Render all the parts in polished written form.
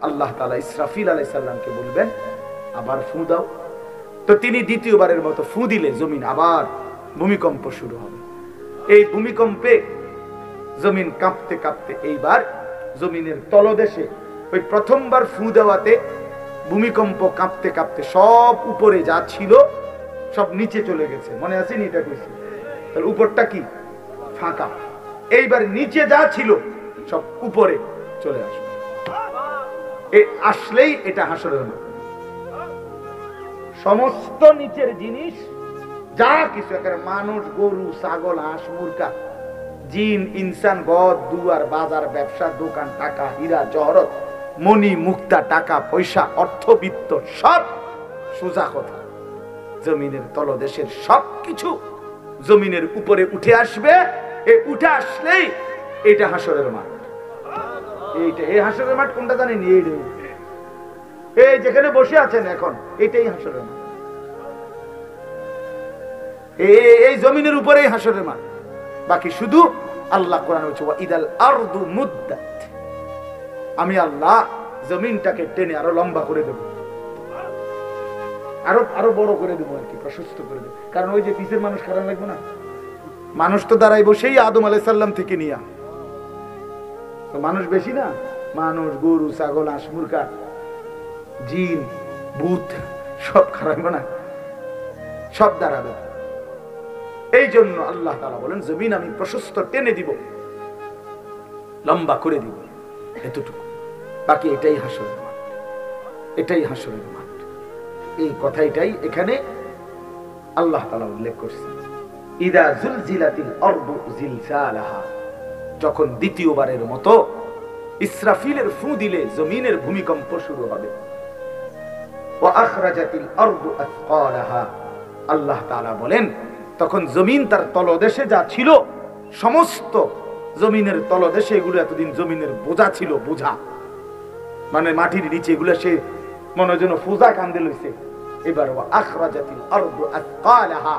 আল্লাহ তাআলা ইসরাফিল আলাইহিস সালামকে বলবেন আবার ফু দাও। তো তিনি দ্বিতীয়বারের মতো ফু দিলে জমিন আবার ভূমিকম্প শুরু হবে। এই ভূমিকম্পে জমিন কাঁপতে কাঁপতে এইবার জমিনের তলদেশে ওই প্রথমবার ফু দেওয়াতে ভূমিকম্প কাঁপতে কাঁপতে সব উপরে যা ছিল সব নিচে চলে গেছে। মনে আছে নি? এটা কইছি। তাহলে উপরটা কি? ফাঁকা। এইবার নিচে যা ছিল সব উপরে চলে আসবে। আসলেই এটা হাসরের মাঠ। সমস্ত নিচের জিনিস যা কিছু, মানুষ, গরু, ছাগল, হাঁস, মুরগা, জিন, ইনসান, গদ, দুয়ার, বাজার, ব্যবসা, দোকান, টাকা, হীরা, জহরত, মণি, মুক্তা, টাকা পয়সা, অর্থবিত্ত, সব সোজা কথা জমিনের তলদেশের সবকিছু জমিনের উপরে উঠে আসবে। উঠে আসলেই এটা হাসরের মাঠ। এইটা এই হাসরের মাঠ কোনটা জানেন? এই যেখানে বসে আছেন এখন, এটাই হাসরের মাঠ। এই জমিনের উপরেই হাসরের মাঠ। বাকি শুধু আল্লাহ কোরআনে বলছে ওয়াইদাল আরদু মুদ্দাত, আমি আল্লাহ জমিনটাকে টেনে আরো লম্বা করে দেব, আরো বড় করে দেবো, আর কি প্রশস্ত করে দেবো। কারণ ওই যে পিছের মানুষ খারাপ লাগবে না? মানুষ তো দাঁড়াইবো সেই আদম আলাইহিস সালাম থেকে নিয়া। তো মানুষ বেশি না? মানুষ, গরু, ছাগল, হাঁস, মুরগা, জিন, ভূত সব খারাপ না? সব দাঁড়াবে। এই জন্য আল্লাহ তাআলা বলেন জমিন আমি প্রশস্ত টেনে দিব, লম্বা করে দিব, এতটুকু। বাকি এটাই হাসরের মাঠ, এটাই হাসরের মাঠ। এই কথাটাই এখানে আল্লাহ তাআলা উল্লেখ করছেন। ইদা জুলজিলাতিল আরদু জিলজালাহা, যখন দ্বিতীয়বারের মতো ইসরাফিলের ফু দিলে জমিনের ভূমিকম্প শুরু হবে। ওয়া আখরাজাতিল আরদু আসকালাহা, আল্লাহ তাআলা বলেন তখন জমিন তার তলদেশে যা ছিল সমস্ত জমিনের তলদেশে, এগুলো এতদিন জমিনের বোঝা ছিল, বোঝা মানে মাটির নিচে, এগুলো সে মনে যেন ফোজা কান্দে লইছে। এবার ওয়া আখরাজাতিল আরদু আসকালাহা,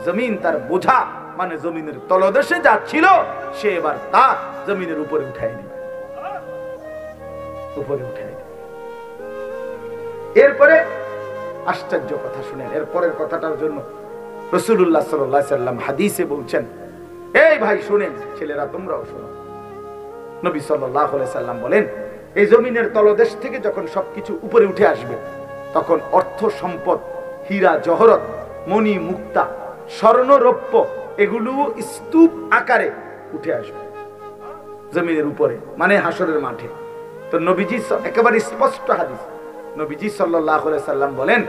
জমিন তার বোঝা মানে জমিনের তলদেশে যা ছিল সে এবার তা জমিনের উপরে উঠায় নেবে, উপরে উঠায় নেবে। এরপরে আশ্চর্য কথা শুনেন, এরপরের কথাটার জন্য রাসূলুল্লাহ সাল্লাল্লাহু আলাইহি সাল্লাম হাদিসে বলছেন, এই ভাই শুনেন, ছেলেরা তোমরাও শোনো। নবী সাল্লাল্লাহু আলাইহি সাল্লাম বলেন এই জমিনের তলদেশ থেকে যখন সবকিছু উপরে উঠে আসবে তখন অর্থ সম্পদ, হীরা জহরত, মণি মুক্তা, স্বর্ণ রৌপ্য এগুলো স্তূপ আকারে উঠে আসবে জমিনের উপরে, মানে হাসরের মাঠে। তো নবীজি একেবারে স্পষ্ট হাদিস, নবীজি সাল্লাল্লাহু আলাইহি সাল্লাম বলেন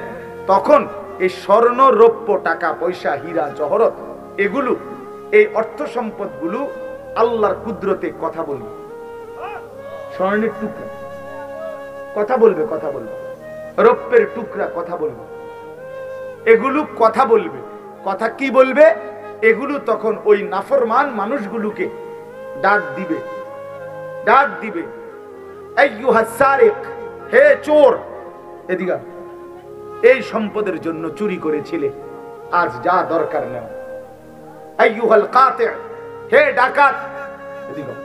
তখন এই স্বর্ণ রৌপ্য, টাকা পয়সা, হীরা জহরত এগুলো, এই অর্থ সম্পদ গুলো আল্লাহর কুদরতে কথা বলবে। স্বর্ণের টুকরা কথা বলবে, কথা বলবে, রৌপ্যের টুকরা কথা বলবে, এগুলো কথা বলবে। কথা কি বলবে? এগুলো তখন ওই নাফরমান মানুষগুলোকে ডাক দিবে, ডাক দিবে, আইয়ুহাস সারিক, হে চোর, এদিকে এই সম্পদের জন্য চুরি করেছিলে, আজ যা দরকার নাও। আইয়ুহাল কাতি, হে ডাকাত, এদিকে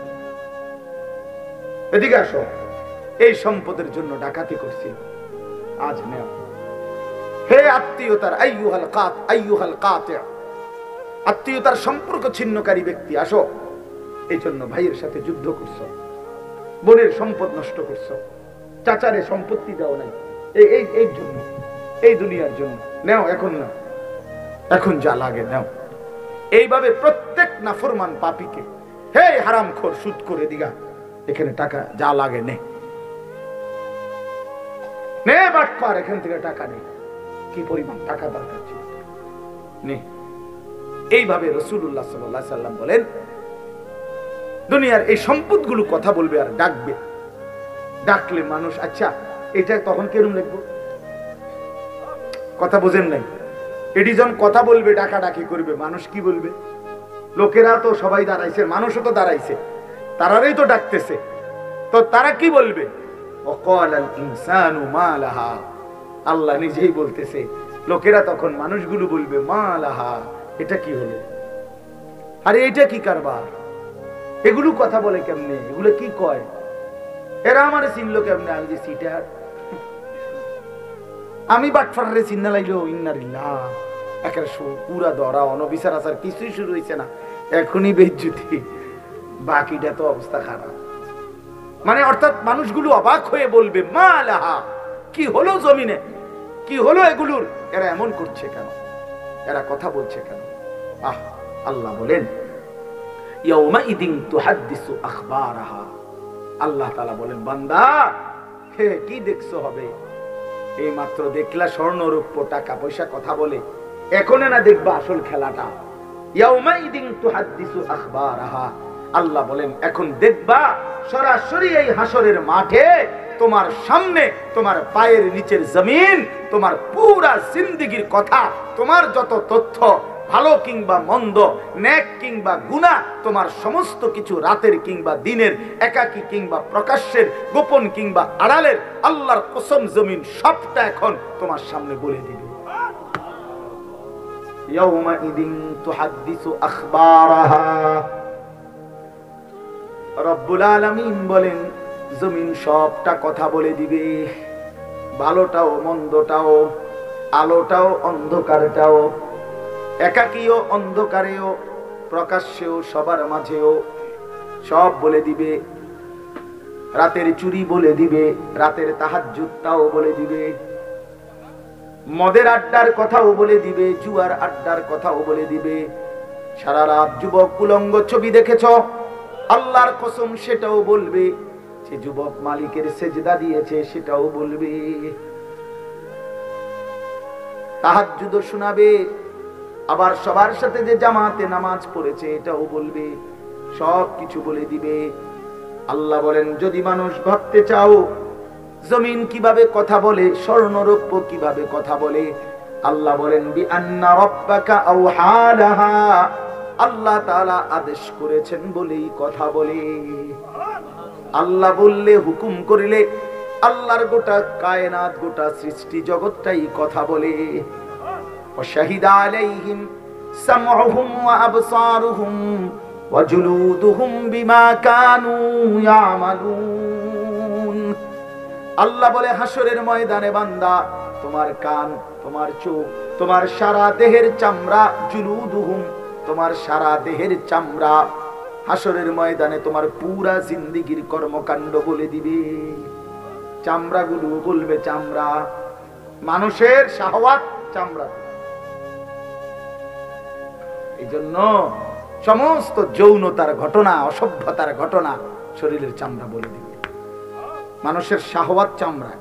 এদিকে আসো, এই সম্পদের জন্য ডাকাতি করছিল, আজ নাও। হে আত্মীয়তার, আইয়ুহাল কাত, আইয়ুহাল কাতি, আত্মীয়তার সম্পর্ক ছিন্নকারী ব্যক্তি আসো। এই জন্য ভাইয়ের সাথে যুদ্ধ করছো, বোনের সম্পদ নষ্ট করছো, চাচারে সম্পত্তি দাও নাই, এই জন্য, এই দুনিয়ার জন্য নাও, এখন না, এখন যা লাগে নাও। এইভাবে প্রত্যেক নাফরমান পাপীকে, হে হারামখোর, সুদ করে দিগা, এখানে টাকা যা লাগে নে, নে বাটপার, এখান থেকে টাকা নেই, কি পরিমাণ টাকা দরকার ছিল নে। এইভাবে রাসূলুল্লাহ সাল্লাল্লাহু আলাইহি সাল্লাম বলেন দুনিয়ার এই সম্পদগুলো কথা বলবে আর ডাকবে। ডাকলে মানুষ, আচ্ছা এটা তখন কেরম লিখবো? কথা বুঝেন নাই? এটি যখন কথা বলবে, ডাকা ডাকি করবে, মানুষ কি বলবে? লোকেরা তো সবাই দাঁড়াইছে, মানুষও তো দাঁড়াইছে, তারাই তো ডাকতেছে, তো তারা কি বলবে? ওয়াকালাল ইনসানু মা লাহা, আল্লাহ নিজেই বলতেছে, লোকেরা তখন মানুষগুলো বলবে মা লাহা, এটা কি হলো? আরে এটা কি কারবার? এগুলো কথা বলে কেমনে? এগুলো কি কয়? এরা আমার চিনলো কেমনে? আমি যে সিটার, আমি বাটফারে চিন্না লাগলো ইন্নারিল্লাহ একের পুরা ধরা অনবিচার আচার কিছুই শুরু হয়েছে না, এখনই বেজ্জুতি, বাকিটা তো অবস্থা খারাপ। মানে অর্থাৎ মানুষগুলো অবাক হয়ে বলবে মা লাহা, কি হলো জমিনে, কি হলো এগুলোর, এরা এমন করছে কেন, এরা কথা বলছে কেন? আহ, আল্লাহ বলেন ইয়াউমাইদিন তুহাদ্দিসু আখবারাহা, আল্লাহ তাআলা বলেন বান্দা হে কি দেখছো হবে, এই মাত্র দেখলা স্বর্ণ রূপ্য টাকা পয়সা কথা বলে, এখন না দেখবা আসল খেলাটা। ইয়াউমাইদিন তুহাদ্দিসু আখবারাহা, আল্লাহ বলেন এখন দেখবা সরাসরি এই হাসরের মাঠে তোমার সামনে তোমার পায়ের নিচের জমিন তোমার পুরা জিন্দেগীর কথা, তোমার যত তথ্য ভালো কিংবা মন্দ, নেক কিংবা গুনাহ, তোমার সমস্ত কিছু রাতের কিংবা দিনের, একাকী কিংবা প্রকাশ্যের, গোপন কিংবা আড়ালের, আল্লাহর কসম জমিন সবটা এখন তোমার সামনে বলে দিবে। ইয়াউমাইদিন তুহাদ্দিসু আখবারাহা, রব্বুল আলামিন বলেন জমিন সবটা কথা বলে দিবে, ভালোটাও মন্দটাও, আলোটাও অন্ধকারটাও, একাকীও অন্ধকারেও প্রকাশ্যেও সবার মাঝেও সব বলে দিবে। রাতের চুরি বলে দিবে, রাতের তাহাজ্জুদটাও বলে দিবে, মদের আড্ডার কথাও বলে দিবে, জুয়ার আড্ডার কথাও বলে দিবে। সারা রাত যুবক উলঙ্গ ছবি দেখেছ, আল্লাহর কসম সেটাও বলবে। সে যুবক মালিকের সেজদা দিয়েছে সেটাও বলবে। তাহাজ্জুদ শোনাবে, আবার সবার সাথে যে জামাতে নামাজ পড়েছে এটাও বলবে, সব কিছু বলে দিবে। আল্লাহ বলেন যদি মানুষ ভাবতে চাও জমিন কিভাবে কথা বলে, স্বর্ণরৌপ্য কিভাবে কথা বলে, আল্লাহ বলেন বিআন্না রাব্বাকা আওহালাহা, আল্লাহ তাআলা আদেশ করেছেন বলেই কথা বলে। আল্লাহ বললে, হুকুম করিলে আল্লাহর গোটা কায়নাত, গোটা সৃষ্টি জগৎটাই কথা বলে। ওয়াশাহিদা আলাইহিম সামউহুম ওয়া আবসারুহুম ওয়া জুলুদুহুম বিমা কানু ইয়ামালুন। আল্লাহ বলে হাসরের ময়দানে বান্দা তোমার কান, তোমার চোখ, তোমার সারা দেহের চামড়া, জুলুদুহুম তোমার সারা দেহের চামড়া, হাসরের ময়দানে তোমার পুরা জিন্দেগীর কর্মকাণ্ড বলে দিবে। চামড়াগুলো বলবে, চামড়া মানুষের শাহওয়াত চামড়া। এই জন্য সমস্ত যৌনতার ঘটনা, অসভ্যতার ঘটনা শরীরের চামড়া বলে দিবে। মানুষের শাহওয়াত চামড়া,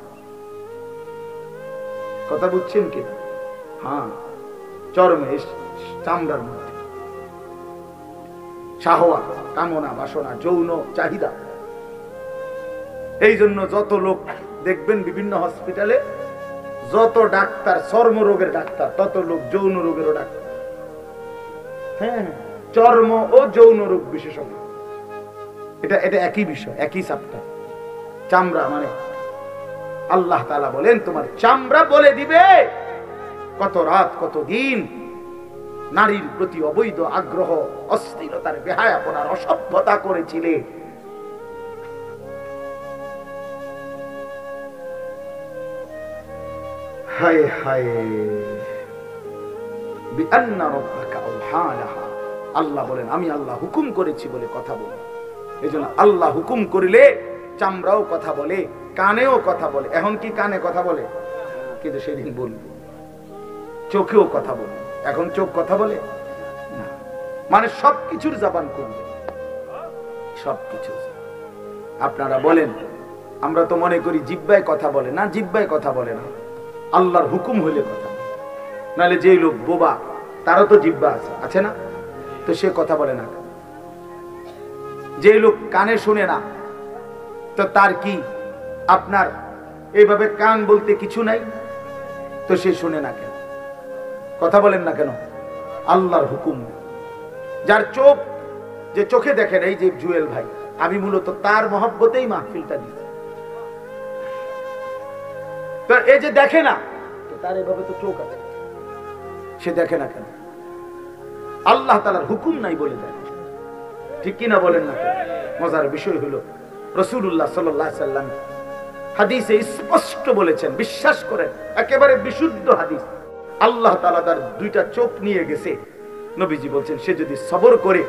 কথা বুঝছেন কি? হ্যাঁ, চরমে চামড়ার মধ্যে শাহওয়াত, কামনা, বাসনা, যৌন চাহিদা। এই জন্য যত লোক দেখবেন বিভিন্ন হসপিটালে, যত ডাক্তার চর্মরোগের ডাক্তার, তত লোক যৌন রোগেরও ডাক্তার। হ্যাঁ, চর্ম ও যৌন রোগ বিশেষজ্ঞ, এটা একই বিষয়, একই চ্যাপ্টার। চামড়া মানে আল্লাহ তাআলা বলেন তোমার চামড়া বলে দিবে কত রাত কত দিন নারীর প্রতি অবৈধ আগ্রহ, অস্থিরতার, বেহায়াপনার, অসভ্যতা করেছিলে। হায় হায়, বিআন্না রাব্বাকা আওহালাহা, আল্লাহ বলেন আমি আল্লাহ হুকুম করেছি বলে কথা বলে। এজন্য আল্লাহ হুকুম করিলে চামড়াও কথা বলে, কানেও কথা বলে। এখন কি কানে কথা বলে? কিন্তু সেদিন বলবে। চোখেও কথা বলে, এখন চোখ কথা বলে না। মানে সবকিছুর জবান করবে, সবকিছু। আপনারা বলেন, আমরা তো মনে করি জিহ্বায় কথা বলে না, জিহ্বায় কথা বলে না, আল্লাহর হুকুম হইলে কথা। নাহলে যে লোক বোবা তারও তো জিহ্বা আছে, আছে না? তো সে কথা বলে না। যে লোক কানে শুনে না, তো তার কি আপনার এইভাবে কান বলতে কিছু নাই, তো সে শুনে না কেন, কথা বলেন না কেন? আল্লাহর হুকুম। যার চোখ, যে চোখে দেখেন, এই যে জুয়েল ভাই, আমি মূলত তার মহব্বতেই মাহফিলটা দিচ্ছি। তো এই যে দেখে না, তার এভাবে তো চোখ আছে, সে দেখে না কেন? আল্লাহ তাআলার হুকুম নাই বলে দেয়, ঠিক কিনা বলেন না? মজার বিষয় হলো রাসূলুল্লাহ সাল্লাল্লাহু আলাইহি সাল্লাম হাদিসে স্পষ্ট বলেছেন, বিশ্বাস করেন, একেবারে বিশুদ্ধ হাদিস। আল্লাহ তাআলা তার দুইটা চোখ নিয়ে গেছে। নবীজি বলছেন, সে যদি সবর করে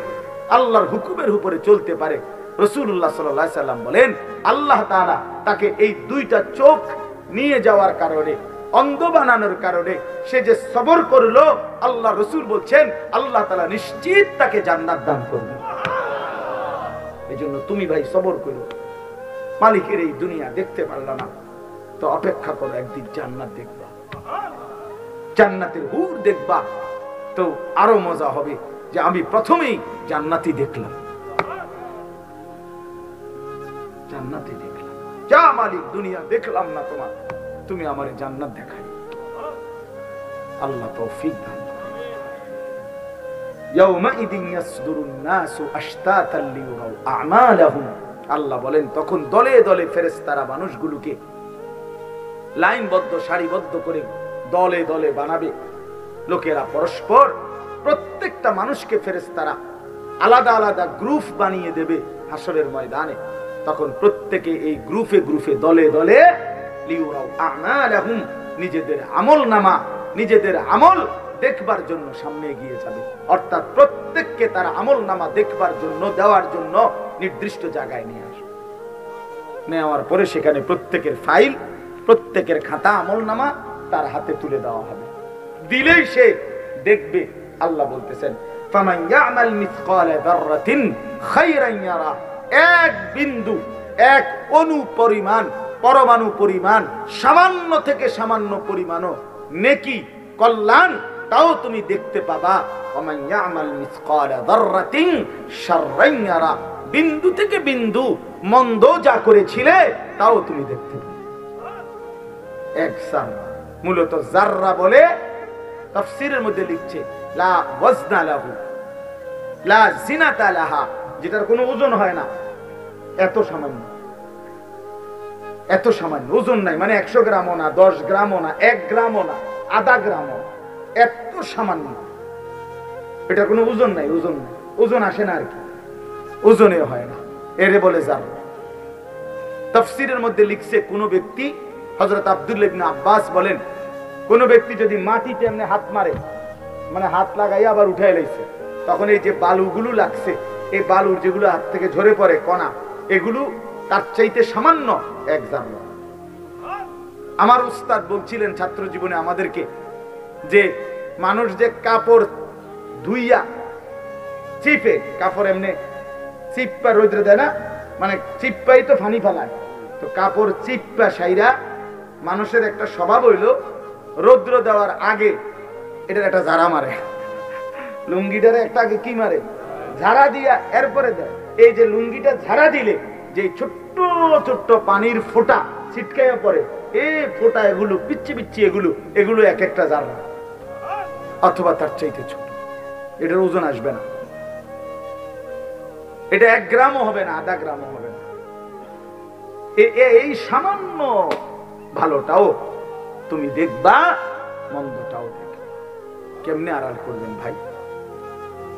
আল্লাহর হুকুমের উপরে চলতে পারে, রাসূলুল্লাহ সাল্লাল্লাহু আলাইহি সাল্লাম বলেন, আল্লাহ তাআলা তাকে এই দুইটা চোখ নিয়ে যাওয়ার কারণে, অন্ধ বানানোর কারণে সে যে সবর করলো, আল্লাহ রাসূল বলছেন আল্লাহ তাআলা নিশ্চিত তাকে জান্নাত দান করবে। এজন্য তুমি ভাই সবর করো। মালিকের এই দুনিয়া দেখতে পারলা না তো অপেক্ষা করো, একদিন জান্নাত দেখবা, জান্নাতের হুর দেখবা, তো আরো মজা হবে যে আমি প্রথমেই জান্নাতই দেখলাম, জান্নাতই দেখলাম। যা মালিক, দুনিয়া দেখলাম না তোমার, তুমি আমারে জান্নাত দেখাই। আল্লাহ তৌফিক দান। ইয়াউমাইদিন ইয়াসদুরুন নাসু আশতাতান লিয়ুরাউ আমালাহুম। আল্লাহ বলেন, তখন দলে দলে ফেরেশতারা মানুষগুলোকে লাইনবদ্ধ, সারিবদ্ধ করে দলে দলে বানাবে। লোকেরা পরস্পর, প্রত্যেকটা মানুষকে ফেরেশতারা আলাদা আলাদা গ্রুপ বানিয়ে দেবে হাসরের ময়দানে। তখন প্রত্যেকে এই গ্রুপে গ্রুপে, দলে দলে লিয়ুরাউ আমালাহুম, নিজেদের আমলনামা, নিজেদের আমল দেখবার জন্য সামনে এগিয়ে যাবে। অর্থাৎ প্রত্যেককে তার আমলনামা দেখবার জন্য, দেওয়ার জন্য নির্দিষ্ট জায়গায় নিয়ে আসবে। নেওয়ার পরে সেখানে প্রত্যেকের ফাইল, প্রত্যেকের খাতা, আমলনামা তার হাতে তুলে দেওয়া হবে। দিলেই সে দেখবে। আল্লাহ বলতেছেন, ফামান ইয়ামাল মিসকালা যাররাতিন খায়রান ইয়ারা। এক বিন্দু, এক অণু পরিমাণ, পরমাণু পরিমাণ, সামান্য থেকে সামান্য পরিমাণও নেকি, কল্যাণ, তাও তুমি দেখতে পাবা। ওমান ইয়ামাল মিসকালা যাররাতিন শাররান ইয়ারা। বিন্দু থেকে বিন্দু মন্দ যা করেছিলে তাও তুমি দেখতে পাবে। এক জাররা, মূলত জাররা বলে তাফসীরের মধ্যে লিখছে লা ওয়াজনা লাহু লা জিনাতা লাহা, যেটার কোনো ওজন হয় না, এত সামান্য, এত সামান্য, ওজন নাই, মানে 100 গ্রামও না, 10 গ্রামও না, 1 গ্রামও না, আধা গ্রামও, এত সামান্য। এটা কোনো ওজন নাই, ওজন নাই, ওজন আসে না আর কি, ওজনে হয় না, এরে বলে জাররা। তাফসীরের মধ্যে লিখছে, কোন ব্যক্তি, হযরত আব্দুল্লাহ ইবনে আব্বাস বলেন, কোন ব্যক্তি যদি মাটিতে এমনি হাত মারে, মানে হাত লাগাই আবার উঠাই লাইছে, তখন এই যে বালুগুলো লাগছে, এই বালুর যেগুলো হাত থেকে ঝরে পড়ে কণা, এগুলো তার চাইতে সামান্য এক জাররা। আমার উস্তাদ বলছিলেন ছাত্র জীবনে আমাদেরকে, যে মানুষ যে কাপড় ধুইয়া চিপে, কাপড় এমনি চিপ্পা রোদ্রে দেয় না, মানে চিপ্পাই তো ফানি ফেলায়, তো কাপড় চিপ্পা সাইরা মানুষের একটা স্বভাব হইল রৌদ্র দেওয়ার আগে এটার একটা ঝাড়া মারে, লুঙ্গিটারে একটা আগে কি মারে, ঝাড়া দিয়া এরপরে দেয়। এই যে লুঙ্গিটা ঝাড়া দিলে যে ছোট্ট ছোট্ট পানির ফোঁটা ছিটকাইয়া পড়ে, এই ফোঁটা, এগুলো পিচ্ছি পিচ্ছি, এগুলো এক একটা জাররা, অথবা তার চাইতে ছোট। এটার ওজন আসবে না, এটা 1 গ্রামও হবে না, আধা গ্রামও হবে না। এই সামান্য ভালোটাও তুমি দেখবা, মন্দটাও দেখবা। কেমনে আড়াল করবেন ভাই?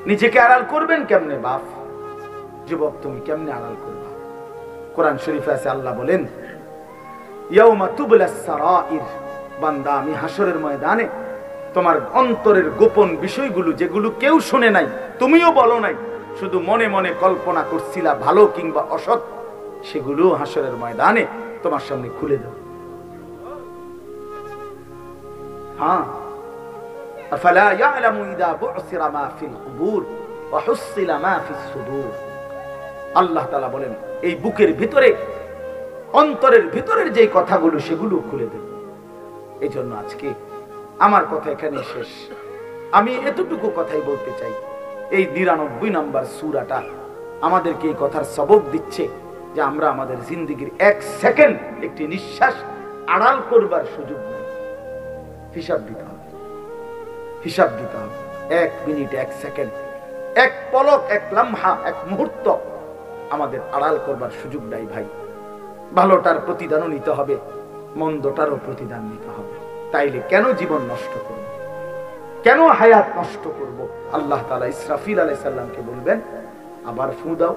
নিজেকে আড়াল করবেন কেমনে বাপ? যুবক, তুমি কেমনে আড়াল করবা? কোরআন শরীফে আছে, আল্লাহ বলেন, ইয়াউমা তুবলাস সারাইর। বান্দা, আমি হাসরের ময়দানে তোমার অন্তরের গোপন বিষয়গুলো, যেগুলো কেউ শুনে নাই, তুমিও বলো নাই, শুধু মনে মনে কল্পনা করছিলা ভালো কিংবা অসৎ, সেগুলো হাসরের ময়দানে তোমার সামনে খুলে দাও। হ্যাঁ, আফালা ইয়ালামু ইযা বু'সিরা মা ফিল কুবুর ওয়া হুসিলা মা ফিস সুদূর। আল্লাহ তাআলা বলেন, এই বুকের ভিতরে, অন্তরের ভিতরের যে কথাগুলো, সেগুলো খুলে দেব। এই জন্য আজকে আমার কথা এখানে শেষ। আমি এতটুকু কথাই বলতে চাই, এই 99 নম্বর সূরাটা আমাদেরকে এই কথার সবক দিচ্ছে যে আমরা আমাদের জিন্দেগির 1 সেকেন্ড, একটি নিঃশ্বাস আড়াল করবার সুযোগ নেই। হিসাব দিতে হবে, হিসাব দিতে হবে। 1 মিনিট, 1 সেকেন্ড, 1 পলক, 1 লম্হা, 1 মুহূর্ত আমাদের আড়াল করবার সুযোগ নাই ভাই। ভালোটার প্রতিদানও নিতে হবে, মন্দটারও প্রতিদান নিতে হবে। তাইলে কেন জীবন নষ্ট করব, কেন হায়াত নষ্ট করব? আল্লাহ তাআলা ইসরাফিল আলাইহিস সালামকে বলবেন, আবার ফু দাও,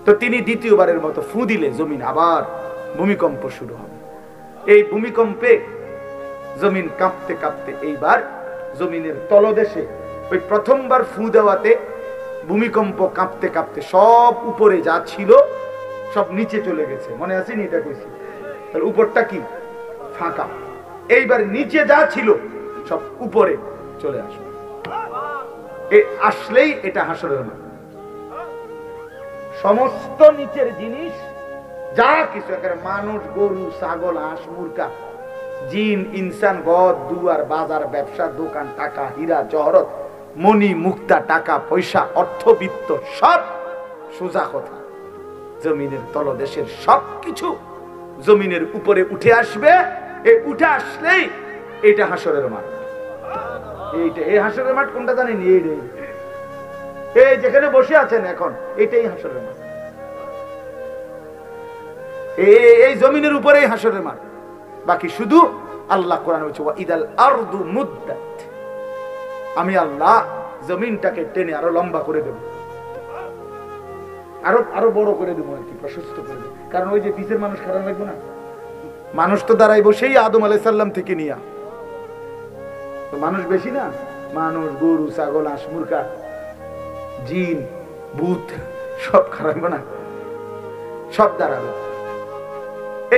তো তিনি দ্বিতীয়বারের মতো ফু দিলে জমিন আবার ভূমিকম্প শুরু হবে। এই ভূমিকম্পে জমিন কাঁপতে কাঁপতে এইবার জমিনের তলদেশে ওই প্রথমবার ফু দেওয়াতে ভূমিকম্প কাঁপতে কাঁপতে সব উপরে যা ছিল সব নিচে চলে গেছে। মনে আছে নি? এটা কইছি। তাহলে উপরটা কি? ফাঁকা। এইবার নিচে যা ছিল সব উপরে চলে আসবে। আসলেই এটা হাসরের মাঠ। সমস্ত নিচের জিনিস যা কিছু, মানুষ, গরু, ছাগল, হাঁস, মুরগা, জিন, ইনসান, ঘর দুয়ার, বাজার, ব্যবসা, দোকান, টাকা, হীরা জহরত, মণি, মুক্তা, টাকা পয়সা, অর্থবিত্ত, সব সোজা কথা জমিনের তলদেশের সবকিছু জমিনের উপরে উঠে আসবে। এই উঠে আসলেই এটা হাসরের মাঠ। এইটা এই হাসরের মাঠ কোনটা জানেন? এই যেখানে বসে আছেন এখন, এটাই হাসরের মাঠ। এই জমিনের উপরেই হাসরের মাঠ। বাকি শুধু আল্লাহ কোরআনে বলছে ওয়াইদাল আরদু মুদ্দাত, আমি আল্লাহ জমিনটাকে টেনে আরো লম্বা করে দেব, আরো বড় করে দেবো আর কি, প্রশস্ত করে দেবো। কারণ ওই যে পিছের মানুষ খারাপ লাগবে না? মানুষ তো দাঁড়াই বসেই আদম আলাইহিস সালাম থেকে নিয়া, তো মানুষ বেশি না? মানুষ, গরু, ছাগল, হাঁস, মুরগা, জিন, ভূত সব খারাপ না? সব দাঁড়াবে।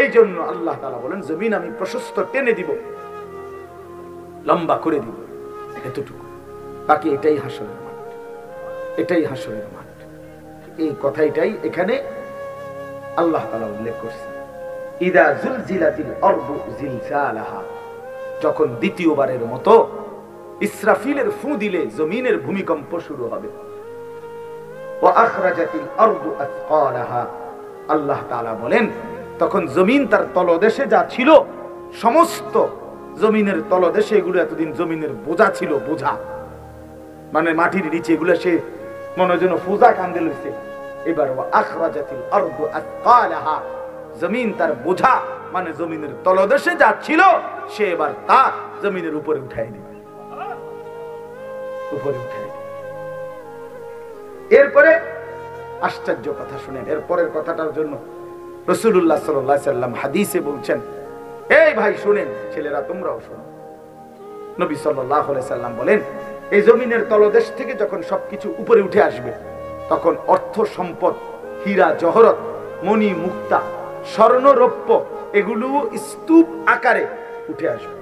এই জন্য আল্লাহ তাআলা বলেন জমিন আমি প্রশস্ত টেনে দিব, লম্বা করে দিব, এতটুকু। বাকি এটাই হাসরের মাঠ, এটাই হাসরের মাঠ। এই কথাটাই এখানে আল্লাহ তাআলা উল্লেখ করছেন। ইদা জুলজিলাতিল আরদু জিলজালাহা, যখন দ্বিতীয়বারের মতো ইসরাফিলের ফু দিলে জমিনের ভূমিকম্প শুরু হবে। ওয়া আখরাজাতিল আরদু আথকালাহা, আল্লাহ তাআলা বলেন তখন জমিন তার তলদেশে যা ছিল সমস্ত জমিনের তলদেশে, এগুলো এতদিন জমিনের বোঝা ছিল, বোঝা মানে মাটির নিচে, এগুলো সে মনে যেন ফোজা কান্দে লইছে। এবার ওয়া আখরাজাতিল আরদু আথকালাহা, জমিন তার বোঝা মানে জমিনের তলদেশে যা ছিল সে এবার তা জমিনের উপরে উঠাই দিবে, উপরে উঠাই দিবে। এরপরে আশ্চর্য কথা শুনেন, এরপরের কথাটার জন্য রাসূলুল্লাহ সাল্লাল্লাহু আলাইহি সাল্লাম হাদিসে বলছেন, এই ভাই শুনেন, ছেলেরা তোমরাও শোনো। নবী সাল্লাল্লাহু আলাইহি সাল্লাম বলেন এই জমিনের তলদেশ থেকে যখন সবকিছু উপরে উঠে আসবে তখন অর্থ সম্পদ, হীরা জহরত, মণি মুক্তা, স্বর্ণ রৌপ্য এগুলো স্তূপ আকারে উঠে আসবে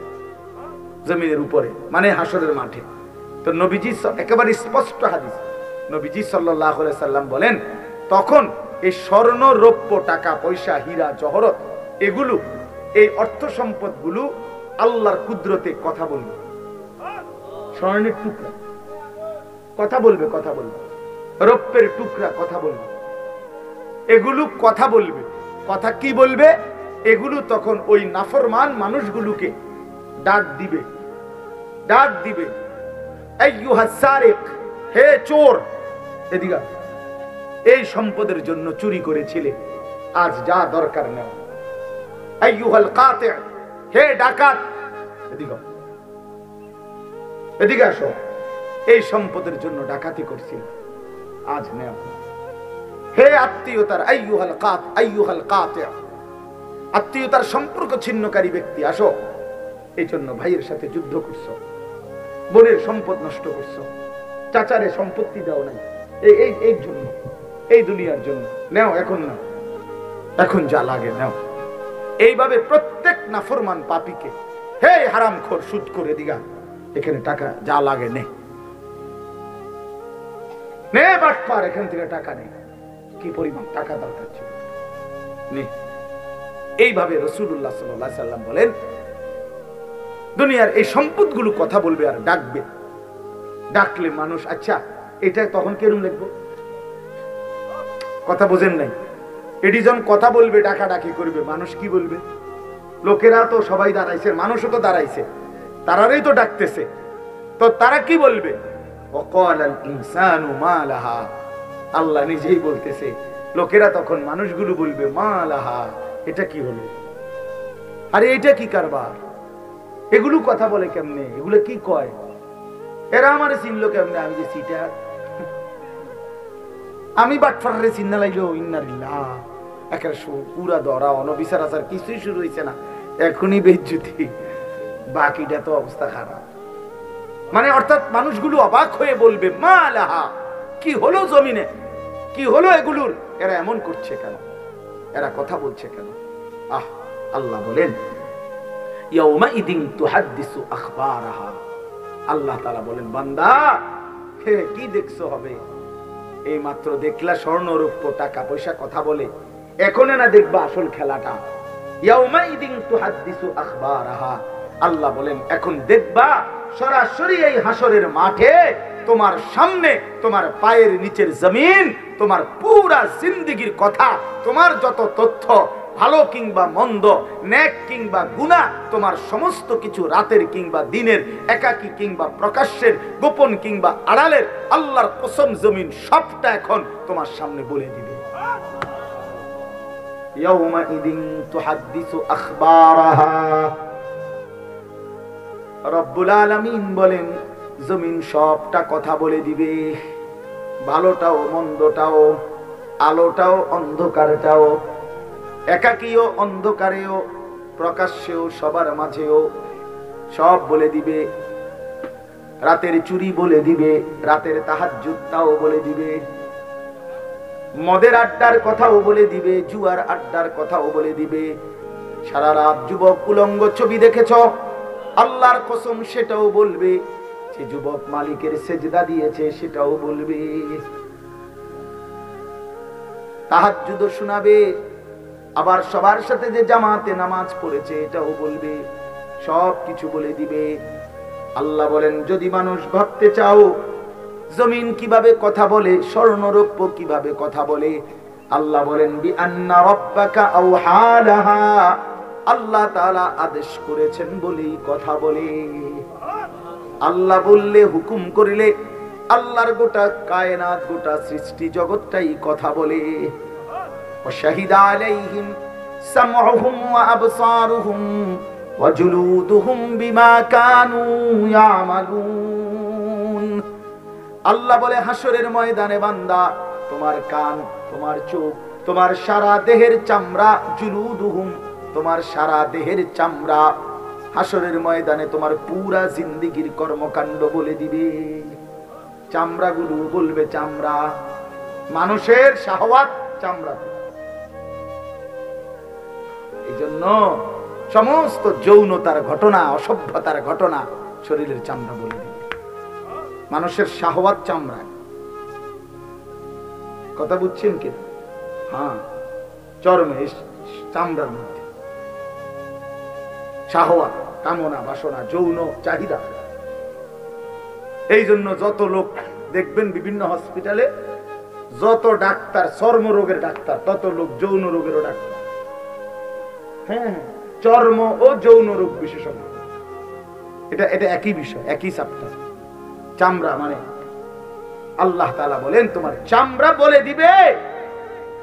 জমিনের উপরে, মানে হাসরের মাঠে। তো নবীজি একেবারে স্পষ্ট হাদিস, নবীজি সাল্লাল্লাহু আলাইহি সাল্লাম বলেন তখন এই স্বর্ণ রৌপ্য, টাকা পয়সা, হীরা জহরত এগুলো, এই অর্থ সম্পদ গুলো আল্লাহর কুদরতে কথা বলবে। স্বর্ণের টুকরা কথা বলবে, কথা বলবে, রৌপ্যের টুকরা কথা বলবে, এগুলো কথা বলবে। কথা কি বলবে? এগুলো তখন ওই নাফরমান মানুষগুলোকে ডাক দিবে, ডাক দিবে, আইয়ুহাস সারিক, হে চোর, এদিকে এই সম্পদের জন্য চুরি করেছিলে, আজ যা দরকার নাও। আইয়ুহাল কাতি, হে ডাকাত, এদিকে এদিকে আসো, এই সম্পদের জন্য ডাকাতি করছিল, আজ নাও। হে আত্মীয়তার, আইয়ুহাল কাত, আইয়ুহাল কাতি, আত্মীয়তার সম্পর্ক ছিন্নকারী ব্যক্তি আসো। এই জন্য ভাইয়ের সাথে যুদ্ধ করছো, বোনের সম্পদ নষ্ট করছো, চাচারে সম্পত্তি দাও নাই, এই জন্য, এই দুনিয়ার জন্য নাও, এখন না, এখন যা লাগে নাও। এইভাবে প্রত্যেক নাফরমান পাপীকে, হে হারামখোর, সুদ করে দিগা, এখানে টাকা যা লাগে নে, নে বাটপার, এখান থেকে টাকা নেই, কি পরিমাণ টাকা দরকার ছিল নে। এইভাবে রাসূলুল্লাহ সাল্লাল্লাহু আলাইহি সাল্লাম বলেন দুনিয়ার এই সম্পদগুলো কথা বলবে আর ডাকবে। ডাকলে মানুষ, আচ্ছা এটা তখন কেরম লিখবো? কথা বোঝেন নাই? এটি যখন কথা বলবে, ডাকাডাকি করবে, মানুষ কি বলবে? লোকেরা তো সবাই দাঁড়াইছে, মানুষও তো দাঁড়াইছে, তারারই তো ডাকতেছে, তো তারা কি বলবে? ওয়াকালাল ইনসানু মা লাহা, আল্লাহ নিজেই বলতেছে, লোকেরা তখন মানুষগুলো বলবে মা লাহা, এটা কি হলো? আরে এটা কি কারবার? এগুলো কথা বলে কেমনে? এগুলো কি কয়? এরা আমারে চিনলো কেমনে? আমি যে সিটার, আমি বাটফারে চিন্তা লাইলো ইন্নালিল্লাহ একের পুরা ধরা অনবিচার আচার কিছুই শুরু হয়েছে না, এখনই বেজ্জুতি, বাকিটা তো অবস্থা খারাপ। মানে অর্থাৎ মানুষগুলো অবাক হয়ে বলবে মা লাহা, কি হলো জমিনে, কি হলো এগুলোর, এরা এমন করছে কেন, এরা কথা বলছে কেন? আহ, আল্লাহ বলেন ইয়াউমাইদিন তুহাদ্দিসু আখবারাহা, আল্লাহ তাআলা বলেন বান্দা হে কি দেখছো হবে, এই মাত্র দেখলা স্বর্ণ রূপ্য টাকা পয়সা কথা বলে, এখন না দেখবা আসল খেলাটা। ইয়াউমাইদিন তুহাদ্দিসু আখবারাহা, আল্লাহ বলেন এখন দেখবা সরাসরি এই হাসরের মাঠে তোমার সামনে তোমার পায়ের নিচের জমিন তোমার পুরা জিন্দেগীর কথা, তোমার যত তথ্য ভালো কিংবা মন্দ, নেক কিংবা গুনাহ, তোমার সমস্ত কিছু রাতের কিংবা দিনের, একাকী কিংবা প্রকাশ্যের, গোপন কিংবা আড়ালের, আল্লাহর কসম জমিন সবটা এখন তোমার সামনে বলে দিবে। ইয়াউমাইদিন তুহাদ্দিসু আখবারাহা, রব্বুল আলামিন বলেন জমিন সবটা কথা বলে দিবে, ভালোটাও মন্দটাও, আলোটাও অন্ধকারটাও, একাকীও অন্ধকারেও, প্রকাশ্যেও, সবার মাঝেও সব বলে দিবে। রাতের চুরি বলে দিবে, রাতের তাহাজ্জুদটাও বলে দিবে, মদের আড্ডার কথাও বলে দিবে, জুয়ার আড্ডার কথাও বলে দিবে। সারা রাত যুবক উলঙ্গ ছবি দেখেছ, আল্লাহর কসম সেটাও বলবে। যে যুবক মালিকের সেজদা দিয়েছে সেটাও বলবে। তাহাজ্জুদ শোনাবে, আবার সবার সাথে যে জামাতে নামাজ পড়েছে এটাও বলবে, সব কিছু বলে দিবে। আল্লাহ বলেন যদি মানুষ ভাবতে চাও জমিন কিভাবে কথা বলে, স্বর্ণরৌপ্য কিভাবে কথা বলে, আল্লাহ বলেন বিআন্না রাব্বাকা আওহা লাহা, আল্লাহ তাআলা আদেশ করেছেন বলেই কথা বলে। আল্লাহ বললে, হুকুম করিলে আল্লাহর গোটা কায়নাত, গোটা সৃষ্টি জগৎটাই কথা বলে। وشهد عليهم سمعهم وأبصارهم وجلودهم بما كانوا يعملون। আল্লাহ বলে হাসরের ময়দানে বান্দা তোমার কান, তোমার চোখ, তোমার সারা দেহের চামড়া, জুলুদুহুম তোমার সারা দেহের চামড়া, হাসরের ময়দানে তোমার পুরা জিন্দেগীর কর্মকাণ্ড বলে দিবে। চামড়াগুলো বলবে, চামড়া মানুষের শাহওয়াত চামড়া। এই জন্য সমস্ত যৌনতার ঘটনা, অসভ্যতার ঘটনা শরীরের চামড়া বলে দিবে। মানুষের শাহওয়াত চামড়া, কথা বুঝছেন কি? হ্যাঁ, চরমে চামড়ার মধ্যে শাহওয়াত, কামনা, বাসনা, যৌন চাহিদা। এই জন্য যত লোক দেখবেন বিভিন্ন হসপিটালে, যত ডাক্তার চর্মরোগের ডাক্তার, তত লোক যৌন রোগেরও ডাক্তার। হ্যাঁ, চর্ম ও যৌন রোগ বিশেষজ্ঞ, এটা এটা একই বিষয়, একই চ্যাপ্টার। চামড়া মানে আল্লাহ তাআলা বলেন তোমার চামড়া বলে দিবে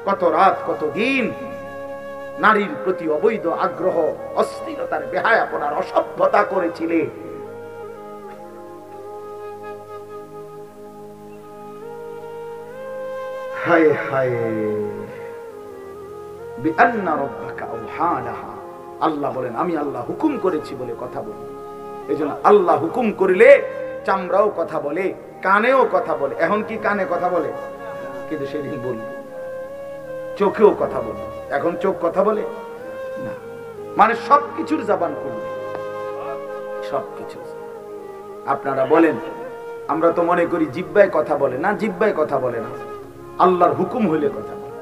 কত রাত কত দিন নারীর প্রতি অবৈধ আগ্রহ, অস্থিরতার, বেহায়াপনার, অসভ্যতা করেছিলে। হায় হায়, বিআন্না রাব্বাকা আওহা লাহা, আল্লাহ বলেন আমি আল্লাহ হুকুম করেছি বলে কথা বলি। এইজন্য আল্লাহ হুকুম করিলে চামড়াও কথা বলে, কানেও কথা বলে। এখন কি কানে কথা বলে? কিন্তু সেদিন বলবে। চোখেও কথা বলে, এখন চোখ কথা বলে না। মানে সবকিছুর জবান খুলবে, সবকিছু। আপনারা বলেন, আমরা তো মনে করি জিহ্বায় কথা বলে না, জিহ্বায় কথা বলে না, আল্লাহর হুকুম হইলে কথা বলে।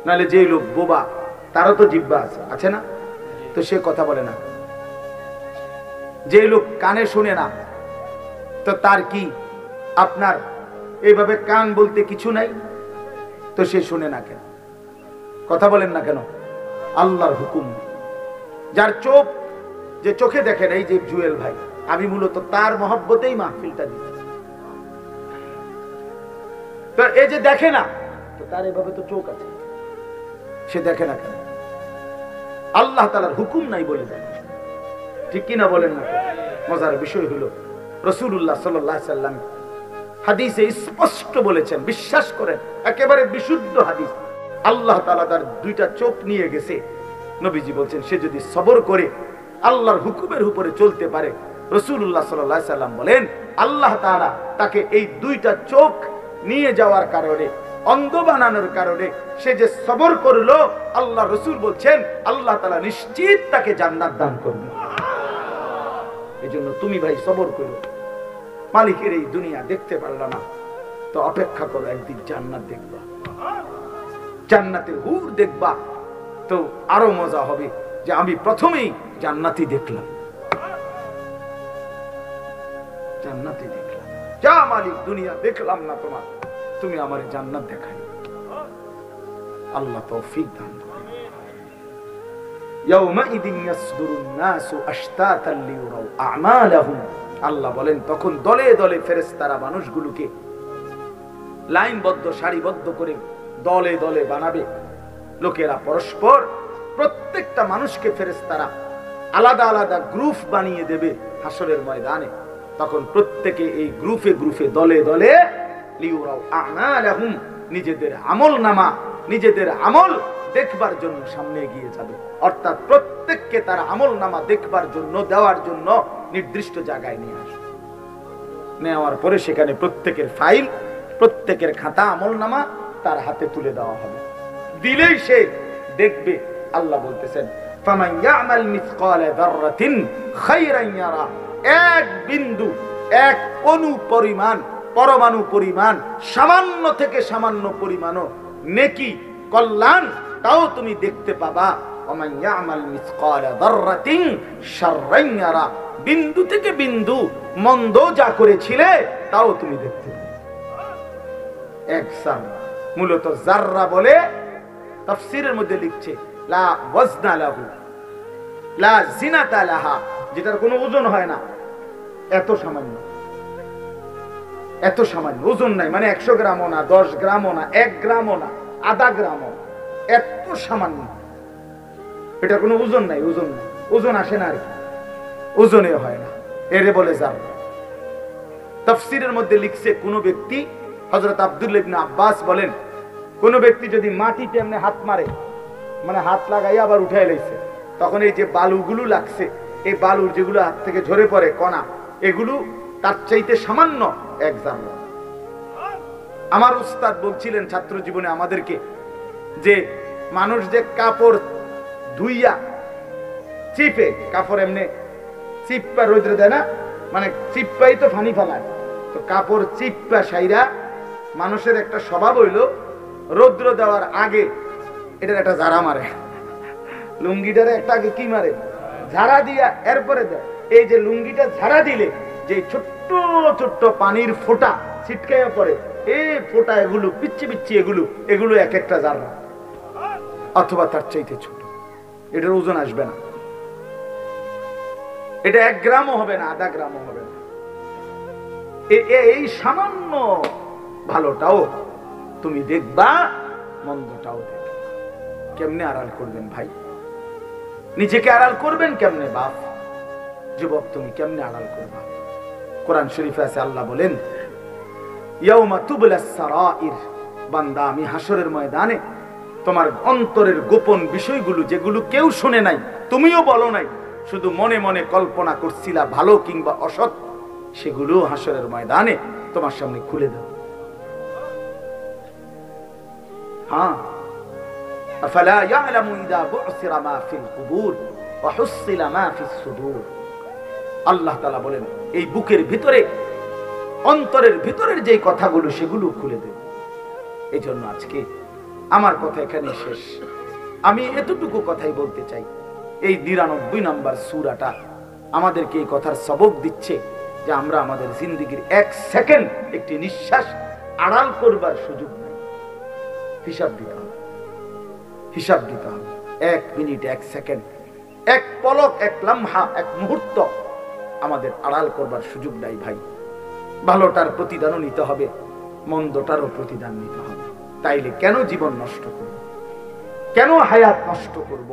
নাহলে যে লোক বোবা তারও তো জিহ্বা আছে, আছে না? তো সে কথা বলে না। যে লোক কানে শুনে না, তো তার কি আপনার এইভাবে কান বলতে কিছু নাই? তো সে শুনে না কেন, কথা বলেন না কেন? আল্লাহর হুকুম। যার চোখ, যে চোখে দেখেন, এই যে জুয়েল ভাই, আমি মূলত তার মহব্বতেই মাহফিলটা দিচ্ছি। তো এই যে দেখে না, তো তার এভাবে তো চোখ আছে, সে দেখে না কেন? আল্লাহ তাআলার হুকুম নাই বলে দেয়, ঠিক কিনা বলেন না? মজার বিষয় হলো রাসূলুল্লাহ সাল্লাল্লাহু আলাইহি ওয়াসাল্লাম হাদিসে স্পষ্ট বলেছেন, বিশ্বাস করেন, একেবারে বিশুদ্ধ হাদিস। আল্লাহ তাআলা তার দুইটা চোখ নিয়ে গেছে। নবীজি বলছেন সে যদি সবর করে আল্লাহর হুকুমের উপরে চলতে পারে, রাসূলুল্লাহ সাল্লাল্লাহু আলাইহি সাল্লাম বলেন আল্লাহ তাআলা তাকে এই দুইটা চোখ নিয়ে যাওয়ার কারণে, অন্ধ বানানোর কারণে সে যে সবর করলো, আল্লাহ রাসূল বলছেন আল্লাহ তাআলা নিশ্চিত তাকে জান্নাত দান করবে। এজন্য তুমি ভাই সবর করো। মালিকের এই দুনিয়া দেখতে পারলা না তো অপেক্ষা করো, একদিন জান্নাত দেখবা, জান্নাতের হুর দেখবা, তো আরো মজা হবে যে আমি প্রথমেই জান্নাতই দেখলাম, জান্নাতই দেখলাম। যা মালিক দুনিয়া দেখলাম না তোমার, তুমি আমার জান্নাত দেখাই। আল্লাহ তৌফিক দান করেন। ইয়াউমাইদিন ইয়াসদুরুন নাসু আশতাতান লিয়ুরাউ আমালাহুম। আল্লাহ বলেন তখন দলে দলে ফেরেশতারা মানুষগুলোকে লাইনবদ্ধ সারিবদ্ধ করে দলে দলে বানাবে। লোকেরা পরস্পর, প্রত্যেকটা মানুষকে ফেরেশতারা আলাদা আলাদা গ্রুপ বানিয়ে দেবে হাসরের ময়দানে। তখন প্রত্যেকে এই গ্রুপে গ্রুপে দলে দলে লিয়ুরাউ আমালাহুম, নিজেদের আমলনামা, নিজেদের আমল দেখবার জন্য সামনে এগিয়ে যাবে। অর্থাৎ প্রত্যেককে তার আমলনামা দেখবার জন্য, দেওয়ার জন্য নির্দিষ্ট জায়গায় নিয়ে আসবে। নেওয়ার পরে সেখানে প্রত্যেকের ফাইল, প্রত্যেকের খাতা আমলনামা তার হাতে তুলে দেওয়া হবে। দিলেই সে দেখবে। আল্লাহ বলতেছেন ফামান ইয়ামাল মিসকালা যাররাতিন খায়রান ইয়ারা। এক বিন্দু, এক অণু পরিমাণ, পরমাণু পরিমাণ, সামান্য থেকে সামান্য পরিমাণও নেকি, কল্যাণ, তাও তুমি দেখতে পাবা। ওমান ইয়ামাল মিসকালা যাররাতিন শাররান ইয়ারা। বিন্দু থেকে বিন্দু মন্দ যা করেছিলে তাও তুমি দেখতে পাবে। এক জাররা, মূলত জাররা বলে তাফসীরের মধ্যে লিখছে লা ওয়াজনা লাহু লা জিনাতা লাহা, যেটার কোনো ওজন হয় না, এত সামান্য, এত সামান্য, ওজন নাই, মানে 100 গ্রামও না, 10 গ্রামও না, 1 গ্রামও না, আধা গ্রামও, এত সামান্য। এটা কোনো ওজন নাই, ওজন নাই, ওজন আসে না আর কি, ওজনে হয় না, এরে বলে জাররা। তাফসীরের মধ্যে লিখছে কোন ব্যক্তি, হযরত আব্দুল্লাহ ইবনে আব্বাস বলেন, কোন ব্যক্তি যদি মাটিতে এমনি হাত মারে, মানে হাত লাগাইয়া আবার উঠাই লাইছে, তখন এই যে বালুগুলো লাগছে, এই বালুর যেগুলো হাত থেকে ঝরে পড়ে কণা, এগুলো তার চাইতে সামান্য এক জাররা। আমার উস্তাদ বলছিলেন ছাত্র জীবনে আমাদেরকে যে মানুষ যে কাপড় ধুইয়া চিপে, কাপড় এমনি চিপ্পা রোদ্রে দেয় না, মানে চিপ্পাই তো ফানি ফেলায়, তো কাপড় চিপ্পা সাইরা মানুষের একটা স্বভাব হইল রৌদ্র দেওয়ার আগে এটার একটা ঝাড়া মারে, লুঙ্গিটারে একটা আগে কি মারে, ঝাড়া দিয়া এরপরে দেয়। এই যে লুঙ্গিটা ঝাড়া দিলে যে ছোট্ট ছোট্ট পানির ফোঁটা ছিটকাইয়া পড়ে, এই ফোঁটা এগুলো পিচ্ছি পিচ্ছি, এগুলো এগুলো এক একটা জাররা, অথবা তার চাইতে ছোট। এটার ওজন আসবে না, এটা 1 গ্রামও হবে না, আধা গ্রামও হবে না। এই সামান্য ভালোটাও তুমি দেখবা, মন্দটাও দেখবা। কেমনে আড়াল করবেন ভাই? নিজেকে আড়াল করবেন কেমনে বাপ? যুবক তুমি কেমনে আড়াল করবা? কোরআন শরীফে আছে, আল্লাহ বলেন ইয়াউমা তুবলাস সারাইর, বান্দা আমি হাসরের ময়দানে তোমার অন্তরের গোপন বিষয়গুলো, যেগুলো কেউ শুনে নাই, তুমিও বলো নাই, শুধু মনে মনে কল্পনা করছিলা ভালো কিংবা অসৎ, সেগুলো হাসরের ময়দানে তোমার সামনে খুলে দাও। হ্যাঁ, আফালা ইয়ালামু ইযা বু'সিরা মা ফিল কুবুর ওয়া হুসিলা মা ফিস সুদূর। আল্লাহ তাআলা বলেন এই বুকের ভিতরে, অন্তরের ভিতরের যে কথাগুলো, সেগুলো খুলে দেব। এই জন্য আজকে আমার কথা এখানে শেষ। আমি এতটুকু কথাই বলতে চাই, এই 99 নম্বর সূরাটা আমাদেরকে এই কথার সবক দিচ্ছে যে আমরা আমাদের জিন্দেগীর 1 সেকেন্ড, একটি নিঃশ্বাস আড়াল করবার সুযোগ নেই। হিসাব দিতে হবে, হিসাব দিতে হবে। 1 মিনিট, 1 সেকেন্ড, 1 পলক, 1 লম্হা, 1 মুহূর্ত আমাদের আড়াল করবার সুযোগ নাই ভাই। ভালোটার প্রতিদানও নিতে হবে, মন্দটারও প্রতিদান নিতে হবে। তাইলে কেন জীবন নষ্ট করব? কেন হায়াত নষ্ট করব?